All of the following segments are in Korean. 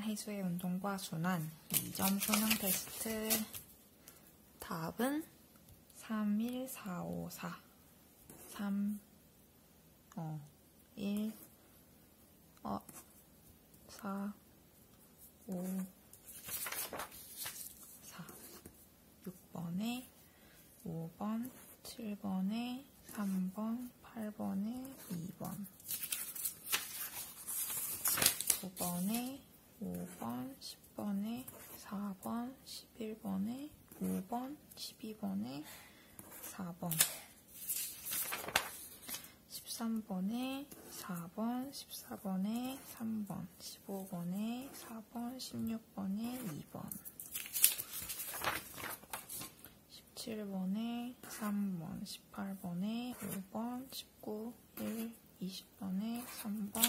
해수의 운동과 순환 2점 수능 테스트. 답은 3, 1, 4, 5, 4 3, 1, 4, 5, 4 6번에 5번, 7번에 3번, 8번에 2번 9번에 5번, 10번에 4번, 11번에 5번, 12번에 4번 13번에 4번, 14번에 3번, 15번에 4번, 16번에 2번 17번에 3번, 18번에 5번, 19, 1, 20번에 3번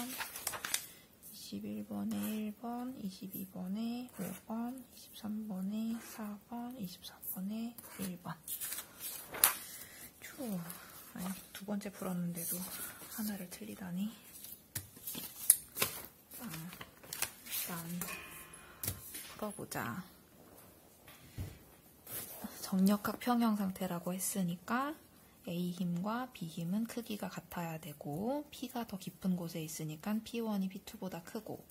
21번에 1번, 22번에 5번, 23번에 4번, 24번에 1번. 아니, 두 번째 풀었는데도 하나를 틀리다니. 일단 풀어보자. 정력학 평형 상태라고 했으니까 A 힘과 B 힘은 크기가 같아야 되고 P가 더 깊은 곳에 있으니까 P1이 P2보다 크고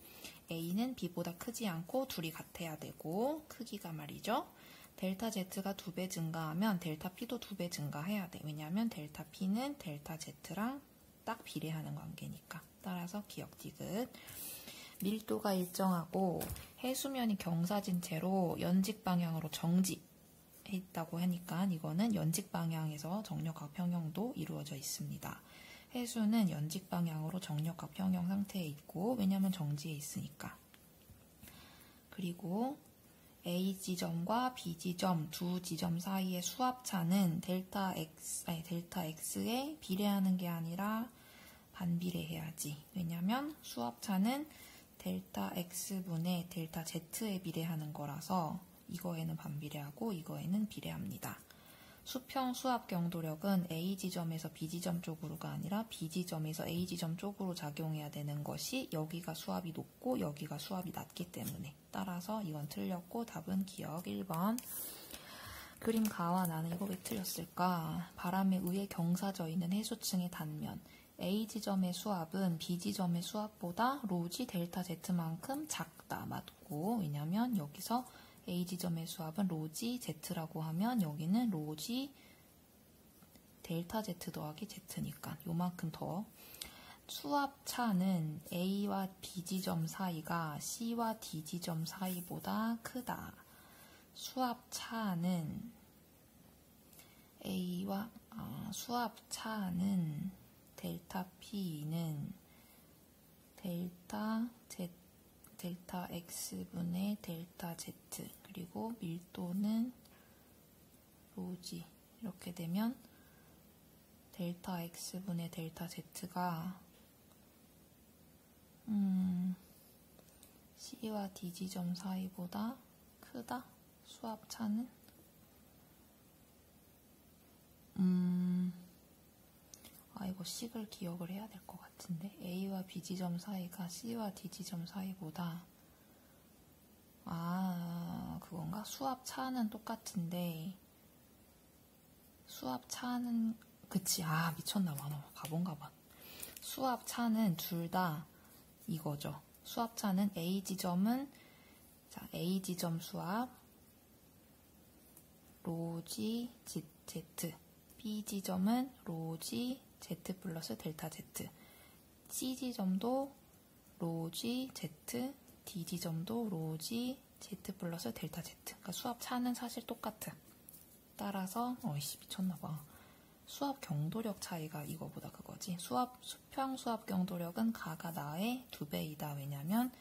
A는 B보다 크지 않고 둘이 같아야 되고 크기가 말이죠. 델타 Z가 2배 증가하면 델타 P도 2배 증가해야 돼. 왜냐하면 델타 P는 델타 Z랑 딱 비례하는 관계니까. 따라서 기억 디귿. 밀도가 일정하고 해수면이 경사진 채로 연직 방향으로 정지 있다고 하니까 이거는 연직 방향에서 정력학 평형도 이루어져 있습니다. 해수는 연직 방향으로 정력학 평형 상태에 있고 왜냐하면 정지에 있으니까. 그리고 A 지점과 B 지점 두 지점 사이의 수압차는 델타 X에 비례하는 게 아니라 반비례해야지. 왜냐하면 수압차는 델타 X분의 델타 Z에 비례하는 거라서 이거에는 반비례하고 이거에는 비례합니다. 수평 수압 경도력은 A 지점에서 B 지점 쪽으로가 아니라 B 지점에서 A 지점 쪽으로 작용해야 되는 것이 여기가 수압이 높고 여기가 수압이 낮기 때문에. 따라서 이건 틀렸고 답은 기억 1번. 그림 가와 나는 이거 왜 틀렸을까? 바람에 의해 경사져 있는 해수층의 단면. A 지점의 수압은 B 지점의 수압보다 로지 델타 Z만큼 작다. 맞고. 왜냐면 여기서 A 지점의 수압은 로지 Z라고 하면 여기는 로지 델타 Z 더하기 Z니까 요만큼 더. 수압 차는 A와 B 지점 사이가 C와 D 지점 사이보다 크다. 수압 차는 수압 차는 델타 P는 델타 X분의 델타 Z 그리고 밀도는 로지 이렇게 되면 델타 X분의 델타 Z가 C와 D 지점 사이보다 크다? 수압차는? 이거 식을 기억을 해야 될 것 같은데 A와 B 지점 사이가 C와 D 지점 사이보다 그건가? 수압차는 똑같은데 수압차는 그치 미쳤나봐. 너 바본가봐. 수압차는 둘 다 이거죠. 수압차는 A 지점은 A 지점 수압 로지 Z B 지점은 로지 Z 플러스 델타 Z C 지점도 로지 Z D 지점도 로지 Z 플러스 델타 Z 그러니까 수압 차는 사실 똑같아. 따라서 미쳤나봐. 수압 경도력 차이가 이거보다 그거지. 수평 수압 경도력은 가가 나의 2배이다. 왜냐면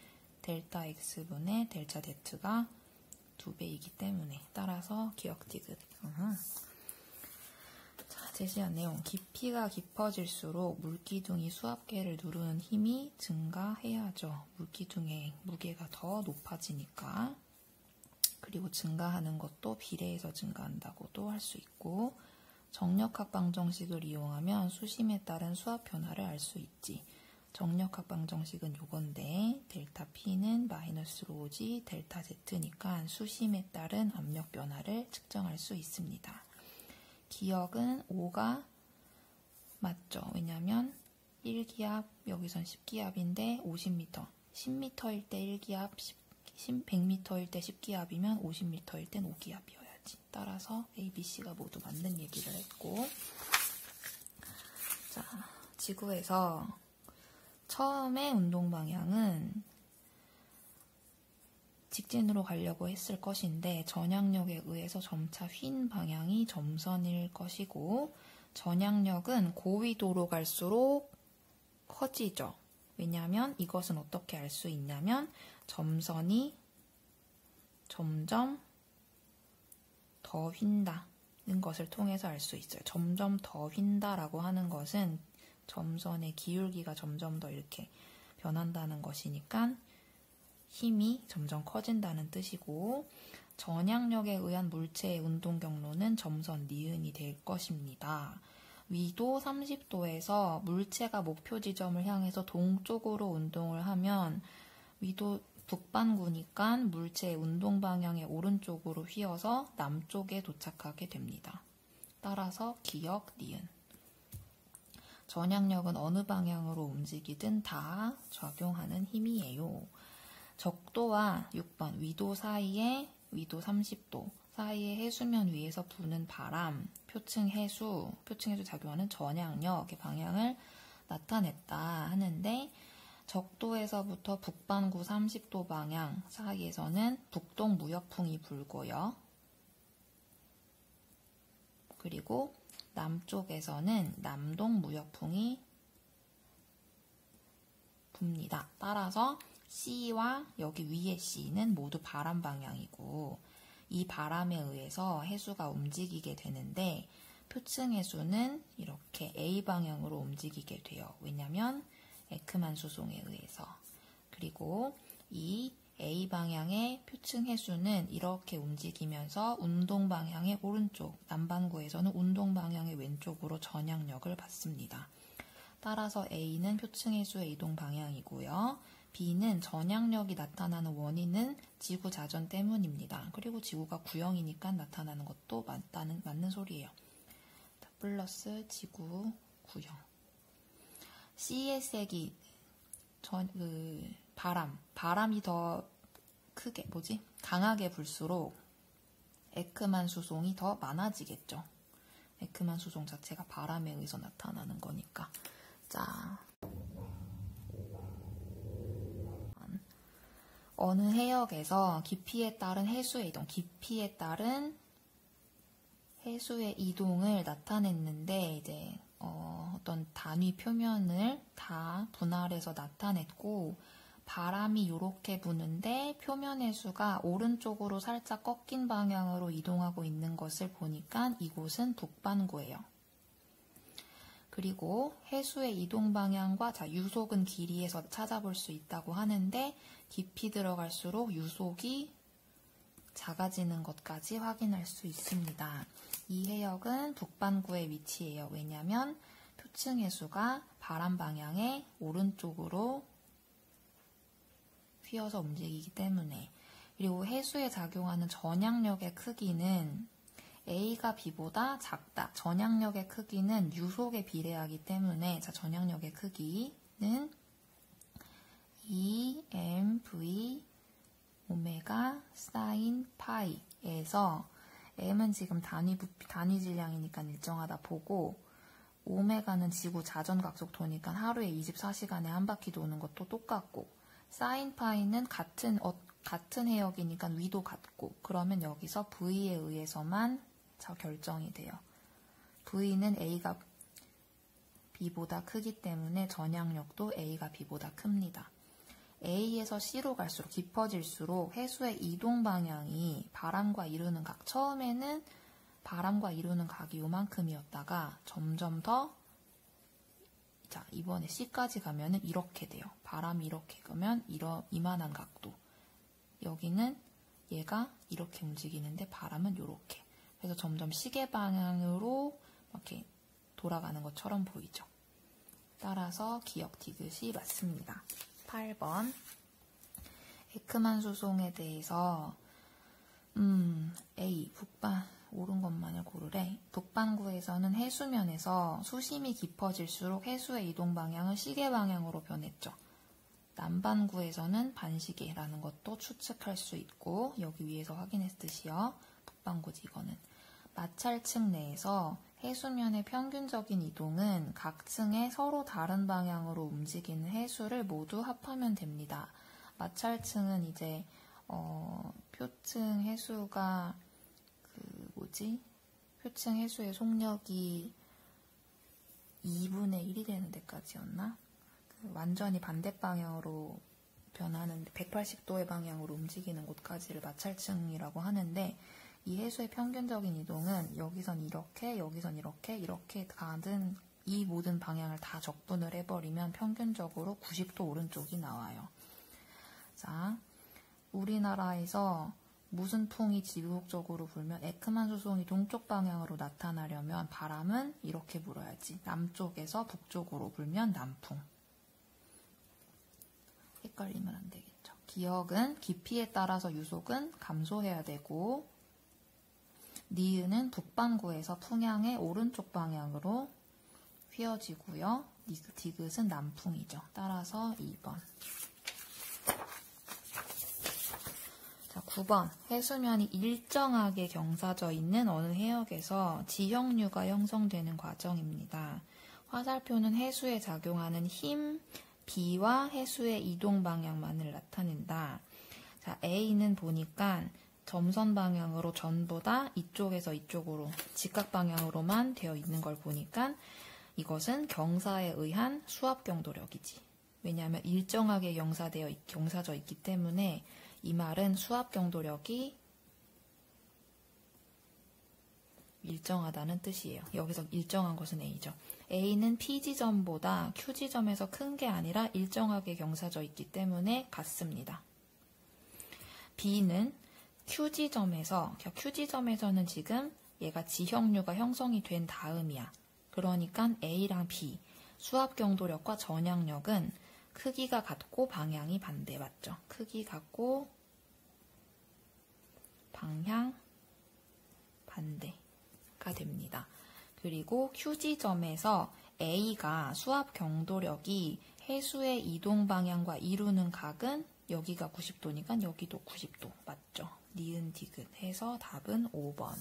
델타 X분의 델타 Z가 2배이기 때문에. 따라서 기억 디귿. 자, 제시한 내용. 깊이가 깊어질수록 물기둥이 수압계를 누르는 힘이 증가해야죠. 물기둥의 무게가 더 높아지니까. 그리고 증가하는 것도 비례해서 증가한다고도 할 수 있고 정력학 방정식을 이용하면 수심에 따른 수압 변화를 알 수 있지. 정력학 방정식은 요건데 델타 P는 마이너스 로지 델타 Z니까 수심에 따른 압력 변화를 측정할 수 있습니다. 기역은 5가 맞죠. 왜냐면 1기압, 여기선 10기압인데 50m. 10m일 때 1기압, 100m일 때 10기압이면 50m일 땐 5기압이어야지. 따라서 A, B, C가 모두 맞는 얘기를 했고, 자, 지구에서 처음에 운동 방향은 직진으로 가려고 했을 것인데 전향력에 의해서 점차 휜 방향이 점선일 것이고, 전향력은 고위도로 갈수록 커지죠. 왜냐하면 이것은 어떻게 알 수 있냐면 점선이 점점 더 휜다는 것을 통해서 알 수 있어요. 점점 더 휜다라고 하는 것은 점선의 기울기가 점점 더 이렇게 변한다는 것이니까 힘이 점점 커진다는 뜻이고, 전향력에 의한 물체의 운동 경로는 점선 니은이 될 것입니다. 위도 30도에서 물체가 목표 지점을 향해서 동쪽으로 운동을 하면 위도 북반구니까 물체의 운동 방향의 오른쪽으로 휘어서 남쪽에 도착하게 됩니다. 따라서 기역 니은. 전향력은 어느 방향으로 움직이든 다 작용하는 힘이에요. 적도와 6번 위도 사이에 위도 30도 사이의 해수면 위에서 부는 바람, 표층 해수 작용하는 전향력의 방향을 나타냈다 하는데, 적도에서부터 북반구 30도 방향 사이에서는 북동 무역풍이 불고요. 그리고 남쪽에서는 남동 무역풍이 붑니다. 따라서 C와 여기 위에 C는 모두 바람 방향이고, 이 바람에 의해서 해수가 움직이게 되는데, 표층 해수는 이렇게 A 방향으로 움직이게 돼요. 왜냐면 에크만 수송에 의해서. 그리고 이 A 방향의 표층 해수는 이렇게 움직이면서 운동 방향의 오른쪽, 남반구에서는 운동 방향의 왼쪽으로 전향력을 받습니다. 따라서 A는 표층 해수의 이동 방향이고요. B는 전향력이 나타나는 원인은 지구 자전 때문입니다. 그리고 지구가 구형이니까 나타나는 것도 맞는 소리예요. 플러스 지구 구형. C의 색이 바람이 더 강하게 불수록 에크만 수송이 더 많아지겠죠. 에크만 수송 자체가 바람에 의해서 나타나는 거니까. 자, 어느 해역에서 깊이에 따른 해수의 이동, 깊이에 따른 해수의 이동을 나타냈는데, 이제 어떤 단위 표면을 다 분할해서 나타냈고, 바람이 이렇게 부는데 표면 해수가 오른쪽으로 살짝 꺾인 방향으로 이동하고 있는 것을 보니까 이곳은 북반구예요. 그리고 해수의 이동 방향과 유속은 길이에서 찾아볼 수 있다고 하는데, 깊이 들어갈수록 유속이 작아지는 것까지 확인할 수 있습니다. 이 해역은 북반구에 위치해요. 왜냐하면 표층 해수가 바람 방향의 오른쪽으로 휘어서 움직이기 때문에. 그리고 해수에 작용하는 전향력의 크기는 A가 B보다 작다. 전향력의 크기는 유속에 비례하기 때문에, 전향력의 크기는 EmV 오메가 사인 파이에서, M은 지금 단위 질량이니까 일정하다 보고, 오메가는 지구 자전 각속도니까 하루에 24시간에 한 바퀴 도는 것도 똑같고, 사인 파이는 같은 해역이니까 위도 같고, 그러면 여기서 V에 의해서만 결정이 돼요. V는 A가 B보다 크기 때문에 전향력도 A가 B보다 큽니다. A에서 C로 갈수록 깊어질수록 해수의 이동 방향이 바람과 이루는 각, 처음에는 바람과 이루는 각이 요만큼이었다가 점점 더, 이번에 C까지 가면은 이렇게 돼요. 바람이 이렇게 가면 이만한 각도. 여기는 얘가 이렇게 움직이는데 바람은 이렇게. 그래서 점점 시계 방향으로 이렇게 돌아가는 것처럼 보이죠. 따라서 기역 디귿이 맞습니다. 8번. 에크만 수송에 대해서 A. 옳은 것만을 고르래. 북반구에서는 해수면에서 수심이 깊어질수록 해수의 이동 방향은 시계 방향으로 변했죠. 남반구에서는 반시계라는 것도 추측할 수 있고, 여기 위에서 확인했듯이요. 북반구지 이거는. 마찰층 내에서 해수면의 평균적인 이동은 각 층에 서로 다른 방향으로 움직이는 해수를 모두 합하면 됩니다. 마찰층은 이제 표층 해수가 표층 해수의 속력이 2분의 1이 되는 데까지였나? 완전히 반대 방향으로 변하는 180도의 방향으로 움직이는 곳까지를 마찰층이라고 하는데, 이 해수의 평균적인 이동은 여기선 이렇게, 여기선 이렇게, 이렇게 가든 이 모든 방향을 다 적분을 해버리면 평균적으로 90도 오른쪽이 나와요. 자, 우리나라에서 무슨 풍이 지구적으로 불면 에크만 수송이 동쪽 방향으로 나타나려면 바람은 이렇게 불어야지. 남쪽에서 북쪽으로 불면 남풍. 헷갈리면 안 되겠죠. 기역은 깊이에 따라서 유속은 감소해야 되고, 니은은 북반구에서 풍향의 오른쪽 방향으로 휘어지고요. 디귿은 남풍이죠. 따라서 2번. 자, 9번. 해수면이 일정하게 경사져 있는 어느 해역에서 지형류가 형성되는 과정입니다. 화살표는 해수에 작용하는 힘, B와 해수의 이동 방향만을 나타낸다. 자, A는 보니까 점선 방향으로 전부 다 이쪽에서 이쪽으로 직각 방향으로만 되어 있는 걸 보니까 이것은 경사에 의한 수압 경도력이지. 왜냐하면 일정하게 경사져 있기 때문에 이 말은 수압 경도력이 일정하다는 뜻이에요. 여기서 일정한 것은 A죠. A는 P지점보다 Q지점에서 큰 게 아니라 일정하게 경사져 있기 때문에 같습니다. B는 Q지점에서는 지금 얘가 지형류가 형성이 된 다음이야. 그러니까 A랑 B, 수압 경도력과 전향력은 크기가 같고 방향이 반대, 맞죠? 크기 같고 방향 반대가 됩니다. 그리고 Q지점에서 A가 수압 경도력이 해수의 이동 방향과 이루는 각은 여기가 90도니까 여기도 90도, 맞죠? 니은 디귿 해서 답은 5번.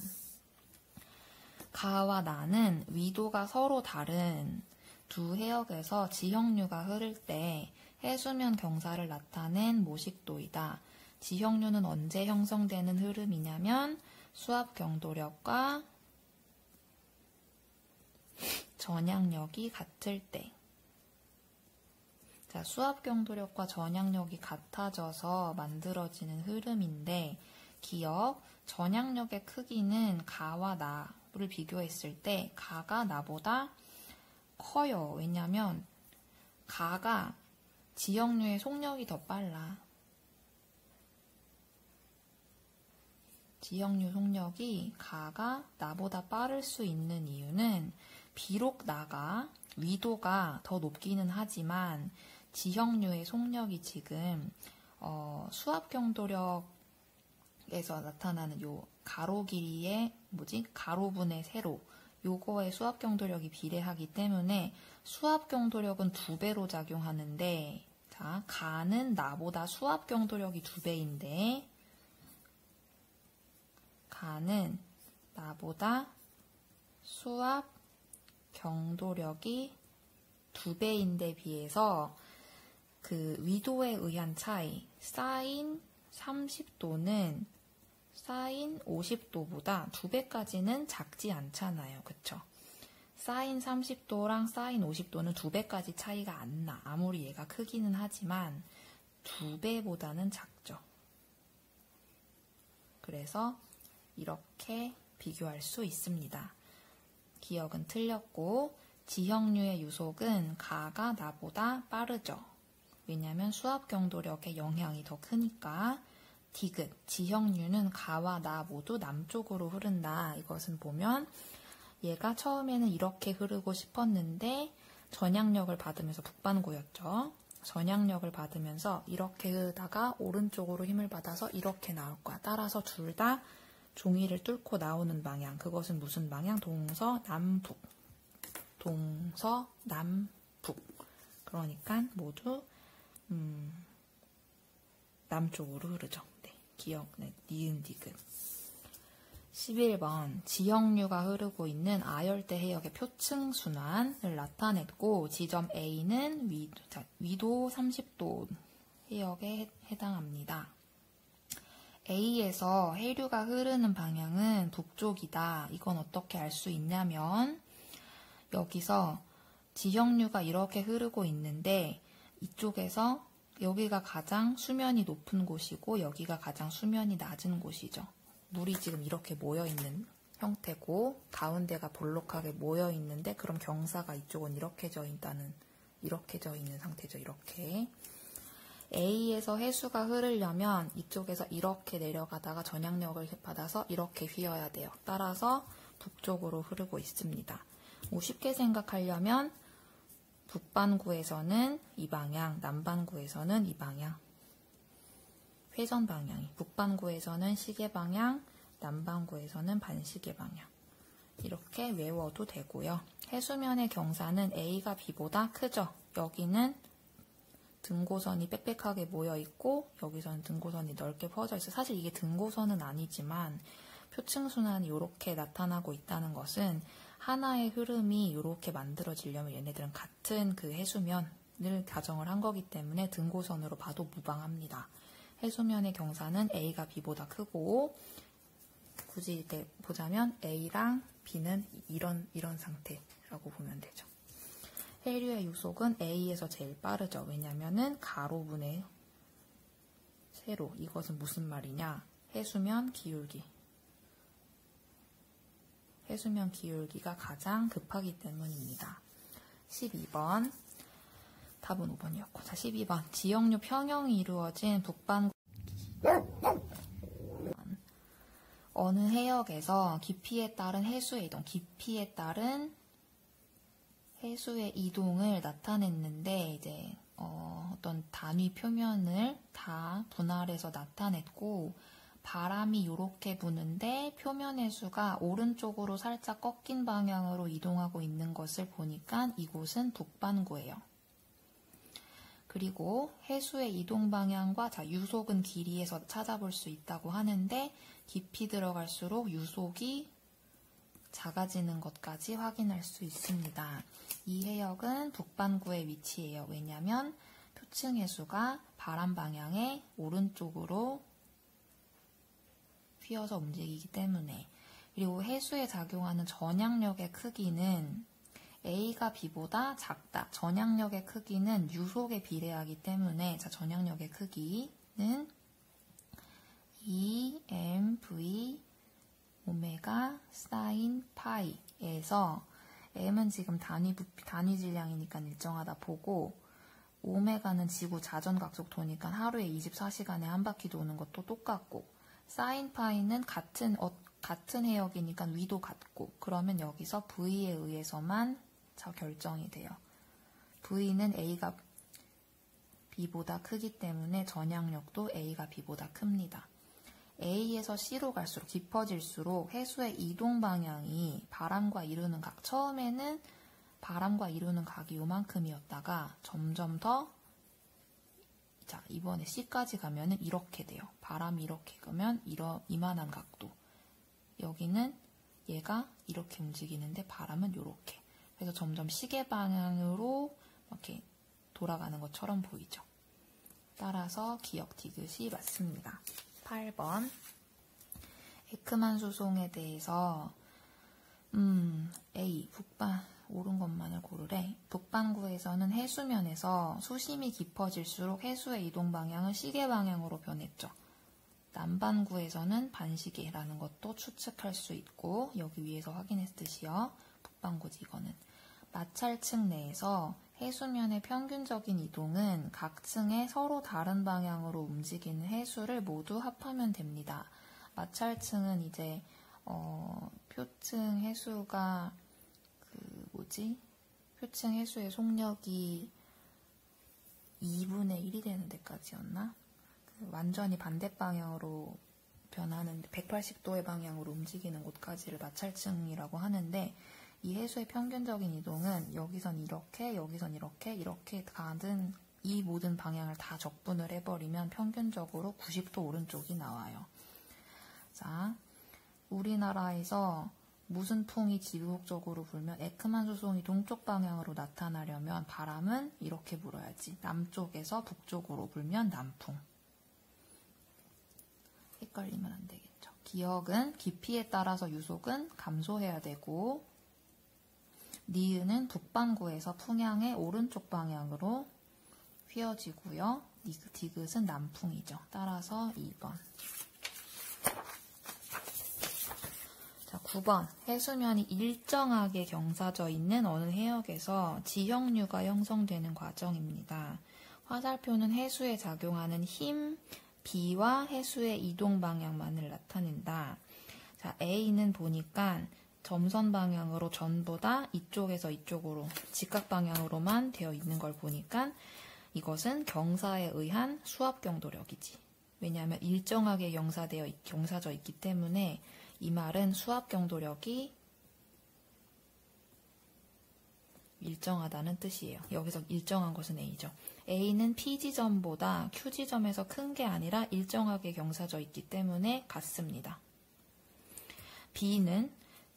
가와 나는 위도가 서로 다른 두 해역에서 지형류가 흐를 때 해수면 경사를 나타낸 모식도이다. 지형류는 언제 형성되는 흐름이냐면 수압 경도력과 전향력이 같을 때. 자, 수압 경도력과 전향력이 같아져서 만들어지는 흐름인데, 기역, 전향력의 크기는 가와 나를 비교했을 때 가가 나보다 커요. 왜냐면 가가 지형류의 속력이 더 빨라. 지형류 속력이 가가 나보다 빠를 수 있는 이유는 비록 나가 위도가 더 높기는 하지만 지형류의 속력이 지금 수압 경도력에서 나타나는 요 가로 길이의 가로분의 세로 요거의 수압 경도력이 비례하기 때문에 수압 경도력은 2배로 작용하는데, 자, 가는 나보다 수압 경도력이 2배인데 가는 나보다 수압 경도력이 2배인데 비해서 그 위도에 의한 차이, 사인 30도는 사인 50도보다 2배까지는 작지 않잖아요. 그쵸? 사인 30도랑 사인 50도는 2배까지 차이가 안 나. 아무리 얘가 크기는 하지만 2배보다는 작죠. 그래서 이렇게 비교할 수 있습니다. 기역은 틀렸고, 지형류의 유속은 가가 나보다 빠르죠. 왜냐하면 수압 경도력의 영향이 더 크니까. 디귿, 지형류는 가와 나 모두 남쪽으로 흐른다. 이것은 보면 얘가 처음에는 이렇게 흐르고 싶었는데 전향력을 받으면서 북반구였죠. 전향력을 받으면서 이렇게 흐르다가 오른쪽으로 힘을 받아서 이렇게 나올 거야. 따라서 둘 다 종이를 뚫고 나오는 방향. 그것은 무슨 방향? 동서남북. 동서남북. 그러니까 모두 남쪽으로 흐르죠. 네, 기억, 네, 니은, 디귿. 11번 지형류가 흐르고 있는 아열대 해역의 표층 순환을 나타냈고 지점 A는 위도 30도 해역에 해당합니다. A에서 해류가 흐르는 방향은 북쪽이다. 이건 어떻게 알 수 있냐면 여기서 지형류가 이렇게 흐르고 있는데 이쪽에서 여기가 가장 수면이 높은 곳이고 여기가 가장 수면이 낮은 곳이죠. 물이 지금 이렇게 모여있는 형태고 가운데가 볼록하게 모여있는데 그럼 경사가 이쪽은 이렇게 져 있는 상태죠. 이렇게. A에서 해수가 흐르려면 이쪽에서 이렇게 내려가다가 전향력을 받아서 이렇게 휘어야 돼요. 따라서 북쪽으로 흐르고 있습니다. 쉽게 생각하려면 북반구에서는 이 방향, 남반구에서는 이 방향. 회전 방향이 북반구에서는 시계 방향, 남반구에서는 반시계 방향. 이렇게 외워도 되고요. 해수면의 경사는 A가 B보다 크죠. 여기는 등고선이 빽빽하게 모여있고 여기서는 등고선이 넓게 퍼져 있어요. 사실 이게 등고선은 아니지만 표층순환이 이렇게 나타나고 있다는 것은 하나의 흐름이 이렇게 만들어지려면 얘네들은 같은 그 해수면을 가정을 한 거기 때문에 등고선으로 봐도 무방합니다. 해수면의 경사는 A가 B보다 크고 굳이 이렇게 보자면 A랑 B는 이런 상태라고 보면 되죠. 해류의 유속은 A에서 제일 빠르죠. 왜냐면은 가로분의 세로. 이것은 무슨 말이냐? 해수면 기울기. 해수면 기울기가 가장 급하기 때문입니다. 12번. 답은 5번이었고. 자, 12번. 지형류 평형이 이루어진 북반구 어느 해역에서 깊이에 따른 해수의 이동, 깊이에 따른 해수의 이동을 나타냈는데 이제 어떤 단위 표면을 다 분할해서 나타냈고 바람이 이렇게 부는데 표면 해수가 오른쪽으로 살짝 꺾인 방향으로 이동하고 있는 것을 보니까 이곳은 북반구예요. 그리고 해수의 이동 방향과 유속은 길이에서 찾아볼 수 있다고 하는데 깊이 들어갈수록 유속이 작아지는 것까지 확인할 수 있습니다. 이 해역은 북반구에 위치해요. 왜냐하면 표층 해수가 바람 방향의 오른쪽으로 휘어서 움직이기 때문에. 그리고 해수에 작용하는 전향력의 크기는 A가 B보다 작다. 전향력의 크기는 유속에 비례하기 때문에 전향력의 크기는 EmV 오메가 사인 파이에서 M은 지금 단위 질량이니까 일정하다 보고 오메가는 지구 자전 각속 도니까 하루에 24시간에 한 바퀴 도는 것도 똑같고 사인 파이는 같은 해역이니까 위도 같고 그러면 여기서 V에 의해서만 결정이 돼요. V는 A가 B보다 크기 때문에 전향력도 A가 B보다 큽니다. A에서 C로 갈수록 깊어질수록 해수의 이동 방향이 바람과 이루는 각, 처음에는 바람과 이루는 각이 요만큼이었다가 점점 더 이번에 C까지 가면은 이렇게 돼요. 바람이 이렇게 가면 이만한 각도. 여기는 얘가 이렇게 움직이는데 바람은 이렇게. 그래서 점점 시계 방향으로 이렇게 돌아가는 것처럼 보이죠. 따라서 기억 디귿이 맞습니다. 8번. 에크만 수송에 대해서 A, 옳은 것만을 고르래. 북반구에서는 해수면에서 수심이 깊어질수록 해수의 이동 방향은 시계 방향으로 변했죠. 남반구에서는 반시계라는 것도 추측할 수 있고 여기 위에서 확인했듯이요. 북반구지 이거는. 마찰층 내에서 해수면의 평균적인 이동은 각 층에 서로 다른 방향으로 움직이는 해수를 모두 합하면 됩니다. 마찰층은 이제 표층 해수가 표층 해수의 속력이 2분의 1이 되는 데까지였나? 완전히 반대 방향으로 변하는 180도의 방향으로 움직이는 곳까지를 마찰층이라고 하는데, 이 해수의 평균적인 이동은 여기선 이렇게, 여기선 이렇게, 이렇게 가든 이 모든 방향을 다 적분을 해버리면 평균적으로 90도 오른쪽이 나와요. 자, 우리나라에서 무슨 풍이 지구적으로 불면 에크만 수송이 동쪽 방향으로 나타나려면 바람은 이렇게 불어야지. 남쪽에서 북쪽으로 불면 남풍. 헷갈리면 안 되겠죠. 기역은 깊이에 따라서 유속은 감소해야 되고, 니은은 북반구에서 풍향의 오른쪽 방향으로 휘어지고요. 디귿은 남풍이죠. 따라서 2번. 자, 9번. 해수면이 일정하게 경사져 있는 어느 해역에서 지형류가 형성되는 과정입니다. 화살표는 해수에 작용하는 힘, B와 해수의 이동 방향만을 나타낸다. 자, A는 보니까 점선 방향으로 전부 다 이쪽에서 이쪽으로 직각 방향으로만 되어 있는 걸 보니까 이것은 경사에 의한 수압 경도력이지. 왜냐하면 일정하게 경사져 있기 때문에 이 말은 수압 경도력이 일정하다는 뜻이에요. 여기서 일정한 것은 A죠. A는 P지점보다 Q지점에서 큰 게 아니라 일정하게 경사져 있기 때문에 같습니다. B는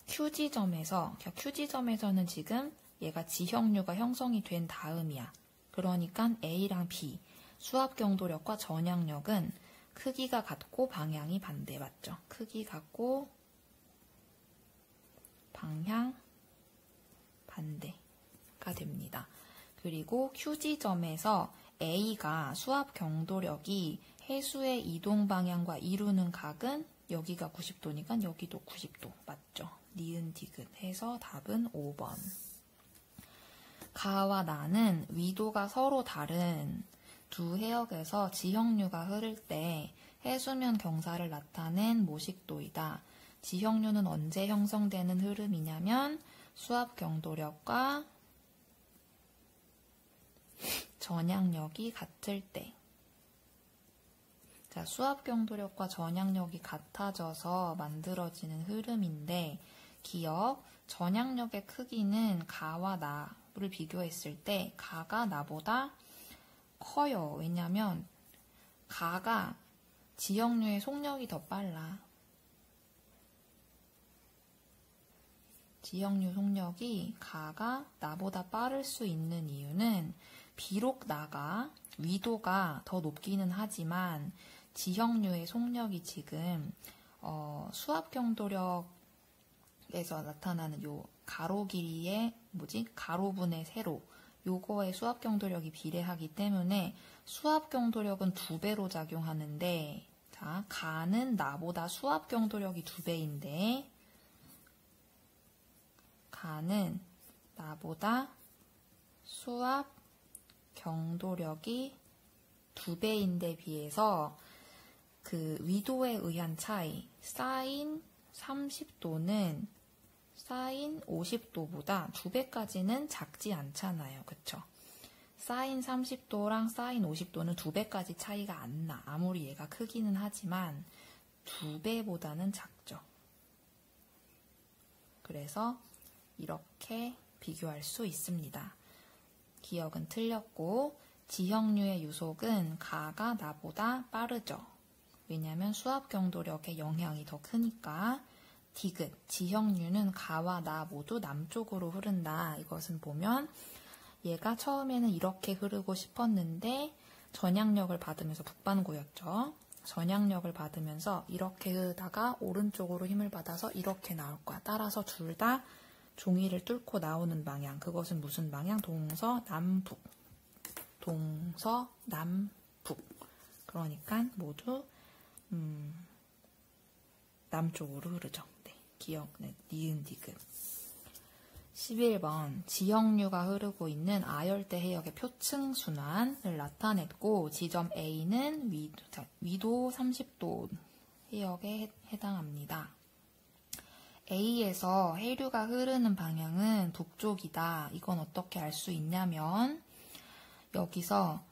Q지점에서는 지금 얘가 지형류가 형성이 된 다음이야. 그러니까 A랑 B, 수압 경도력과 전향력은 크기가 같고 방향이 반대, 맞죠? 크기 같고 방향 반대가 됩니다. 그리고 Q지점에서 A가 수압 경도력이 해수의 이동 방향과 이루는 각은 여기가 90도니까 여기도 90도, 맞죠? 니은 디귿 해서 답은 5번. 가와 나는 위도가 서로 다른 두 해역에서 지형류가 흐를 때 해수면 경사를 나타낸 모식도이다. 지형류는 언제 형성되는 흐름이냐면 수압 경도력과 전향력이 같을 때. 자, 수압 경도력과 전향력이 같아져서 만들어지는 흐름인데, 기억, 전향력의 크기는 가와 나를 비교했을 때 가가 나보다 커요. 왜냐면 가가 지형류의 속력이 더 빨라. 지형류 속력이 가가 나보다 빠를 수 있는 이유는 비록 나가 위도가 더 높기는 하지만 지형류의 속력이 지금 수압 경도력에서 나타나는 요 가로 길이의 가로분의 세로 요거의 수압 경도력이 비례하기 때문에 수압 경도력은 2배로 작용하는데, 자, 가는 나보다 수압 경도력이 2배인데 가는 나보다 수압 경도력이 2배인데 비해서 그 위도에 의한 차이, 사인 30도는 사인 50도보다 2배까지는 작지 않잖아요. 그쵸? 사인 30도랑 사인 50도는 2배까지 차이가 안 나. 아무리 얘가 크기는 하지만 2배보다는 작죠. 그래서 이렇게 비교할 수 있습니다. 기억은 틀렸고, 지형류의 유속은 가가 나보다 빠르죠. 왜냐하면 수압 경도력의 영향이 더 크니까. 디귿, 지형류는 가와 나 모두 남쪽으로 흐른다. 이것은 보면 얘가 처음에는 이렇게 흐르고 싶었는데 전향력을 받으면서 북반구였죠. 전향력을 받으면서 이렇게 흐르다가 오른쪽으로 힘을 받아서 이렇게 나올 거야. 따라서 둘 다 종이를 뚫고 나오는 방향. 그것은 무슨 방향? 동서남북. 동서남북. 그러니까 모두 남쪽으로 흐르죠. 네, 기억, 네, 니은 디귿. 11번, 지형류가 흐르고 있는 아열대 해역의 표층 순환을 나타냈고, 지점 A는 위도 30도 해역에 해당합니다. A에서 해류가 흐르는 방향은 북쪽이다. 이건 어떻게 알 수 있냐면 여기서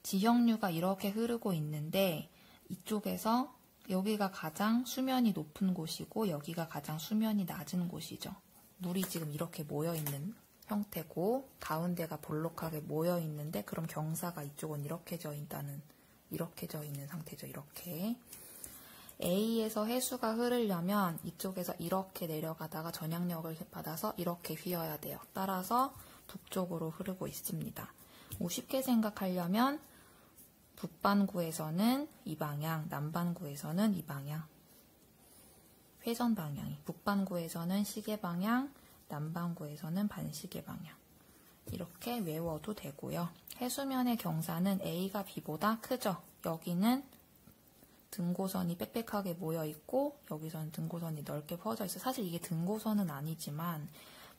지형류가 이렇게 흐르고 있는데 이쪽에서 여기가 가장 수면이 높은 곳이고 여기가 가장 수면이 낮은 곳이죠. 물이 지금 이렇게 모여있는 형태고 가운데가 볼록하게 모여있는데 그럼 경사가 이쪽은 이렇게 져 있는 상태죠. 이렇게. A에서 해수가 흐르려면 이쪽에서 이렇게 내려가다가 전향력을 받아서 이렇게 휘어야 돼요. 따라서 북쪽으로 흐르고 있습니다. 쉽게 생각하려면 북반구에서는 이 방향, 남반구에서는 이 방향. 회전 방향이. 북반구에서는 시계 방향, 남반구에서는 반시계 방향. 이렇게 외워도 되고요. 해수면의 경사는 A가 B보다 크죠. 여기는 등고선이 빽빽하게 모여있고 여기서는 등고선이 넓게 퍼져 있어요. 사실 이게 등고선은 아니지만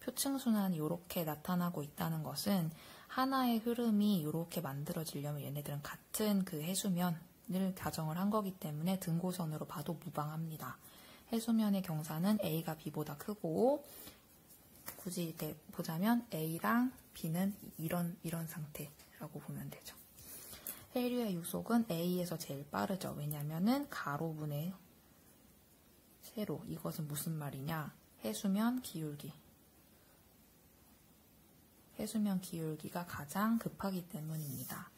표층순환이 이렇게 나타나고 있다는 것은 하나의 흐름이 이렇게 만들어지려면 얘네들은 같은 그 해수면을 가정을 한 거기 때문에 등고선으로 봐도 무방합니다. 해수면의 경사는 A가 B보다 크고 굳이 이렇게 보자면 A랑 B는 이런 상태라고 보면 되죠. 해류의 유속은 A에서 제일 빠르죠. 왜냐면은 가로분의 세로. 이것은 무슨 말이냐? 해수면 기울기. 해수면 기울기가 가장 급하기 때문입니다.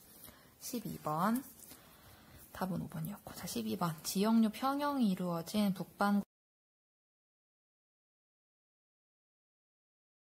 12번. 답은 5번이었고. 자, 12번. 지형류 평형이 이루어진 북반구